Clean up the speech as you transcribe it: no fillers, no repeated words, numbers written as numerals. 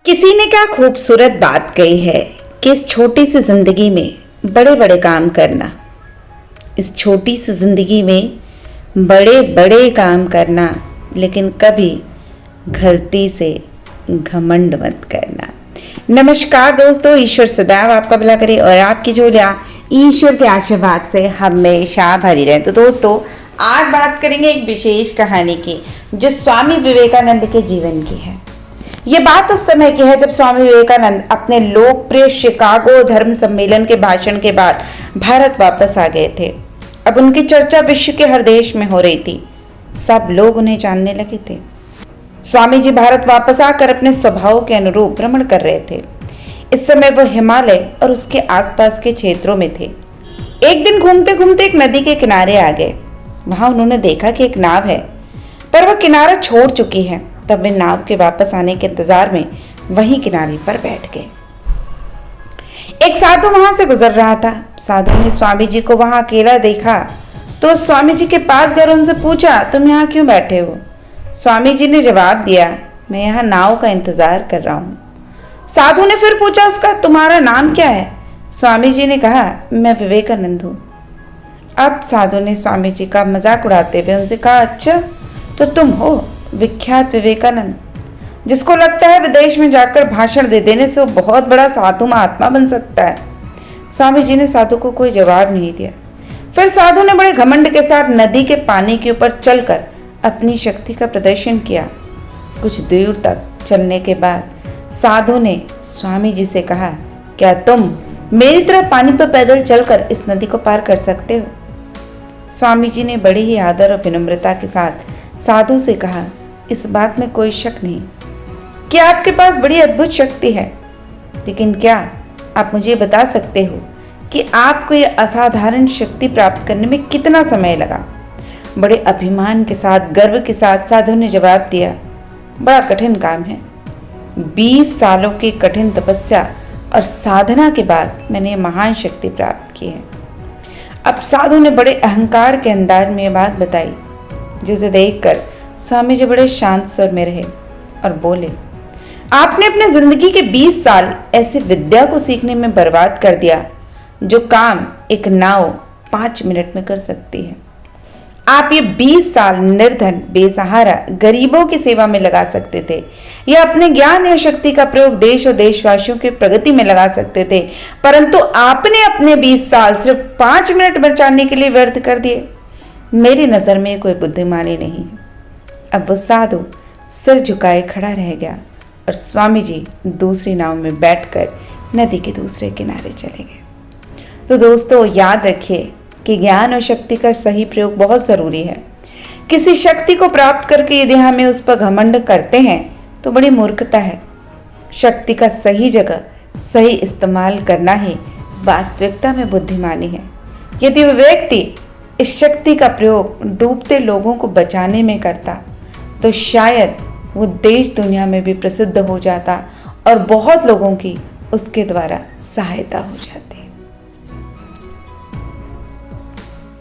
किसी ने क्या खूबसूरत बात कही है कि इस छोटी सी जिंदगी में बड़े बड़े काम करना, इस छोटी सी जिंदगी में बड़े बड़े काम करना, लेकिन कभी गलती से घमंड मत करना। नमस्कार दोस्तों, ईश्वर सदैव आपका भला करे और आपकी झोलियां ईश्वर के आशीर्वाद से हमेशा भरी रहे। तो दोस्तों, आज बात करेंगे एक विशेष कहानी की जो स्वामी विवेकानंद के जीवन की है। ये बात उस समय की है जब स्वामी विवेकानंद अपने लोकप्रिय शिकागो धर्म सम्मेलन के भाषण के बाद भारत वापस आ गए थे। अब उनकी चर्चा विश्व के हर देश में हो रही थी, सब लोग उन्हें जानने लगे थे। स्वामी जी भारत वापस आकर अपने स्वभाव के अनुरूप भ्रमण कर रहे थे। इस समय वो हिमालय और उसके आसपास के क्षेत्रों में थे। एक दिन घूमते घूमते एक नदी के किनारे आ गए। वहां उन्होंने देखा कि एक नाव है, पर वह किनारा छोड़ चुकी है। तब वे नाव के वापस आने के इंतजार में वहीं किनारे पर बैठ गए। एक साधु वहां से गुजर रहा था। साधु ने स्वामी जी को वहां अकेला देखा तो स्वामी जी के पास गए, उनसे पूछा, तुम यहाँ क्यों बैठे हो? स्वामी जी ने जवाब दिया, मैं यहाँ नाव का इंतजार कर रहा हूँ। साधु ने फिर पूछा, उसका तुम्हारा नाम क्या है? स्वामी जी ने कहा, मैं विवेकानंद हूँ। अब साधु ने स्वामी जी का मजाक उड़ाते हुए उनसे कहा, अच्छा तो तुम हो विख्यात विवेकानंद, जिसको लगता है विदेश में जाकर भाषण दे देने से वो बहुत बड़ा साधु महात्मा बन सकता है। स्वामी जी ने साधु को कोई जवाब नहीं दिया। फिर साधु ने बड़े घमंड के साथ नदी के पानी के ऊपर चलकर अपनी शक्ति का प्रदर्शन किया। कुछ दूर तक चलने के बाद साधु ने स्वामी जी से कहा, क्या तुम मेरी तरह पानी पर पैदल चलकर इस नदी को पार कर सकते हो? स्वामी जी ने बड़े ही आदर और विनम्रता के साथ साधु से कहा, इस बात में कोई शक नहीं कि आपके पास बड़ी अद्भुत शक्ति है, लेकिन क्या आप मुझे बता सकते हो कि आपको यह असाधारण शक्ति प्राप्त करने में कितना समय लगा? बड़े अभिमान के साथ, गर्व के साथ साधु ने जवाब दिया, बड़ा कठिन काम है। 20 सालों की कठिन तपस्या और साधना के बाद मैंने यह महान शक्ति प्राप्त की है। अब साधु ने बड़े अहंकार के अंदाज में यह बात बताई, जिसे देखकर स्वामी जी बड़े शांत स्वर में रहे और बोले, आपने अपने जिंदगी के 20 साल ऐसी विद्या को सीखने में बर्बाद कर दिया जो काम एक नाव 5 मिनट में कर सकती है। आप ये 20 साल निर्धन, बेसहारा गरीबों की सेवा में लगा सकते थे, या अपने ज्ञान या शक्ति का प्रयोग देश और देशवासियों की प्रगति में लगा सकते थे, परंतु आपने अपने 20 साल सिर्फ 5 मिनट बचाने के लिए व्यर्थ कर दिए। मेरी नज़र में कोई बुद्धिमानी नहीं है। अब वो साधु सिर झुकाए खड़ा रह गया और स्वामी जी दूसरी नाव में बैठकर नदी के दूसरे किनारे चले गए। तो दोस्तों, याद रखिए कि ज्ञान और शक्ति का सही प्रयोग बहुत ज़रूरी है। किसी शक्ति को प्राप्त करके यदि हमें उस पर घमंड करते हैं तो बड़ी मूर्खता है। शक्ति का सही जगह सही इस्तेमाल करना ही वास्तविकता में बुद्धिमानी है। यदि वह व्यक्ति इस शक्ति का प्रयोग डूबते लोगों को बचाने में करता तो शायद वो देश दुनिया में भी प्रसिद्ध हो जाता और बहुत लोगों की उसके द्वारा सहायता हो जाती।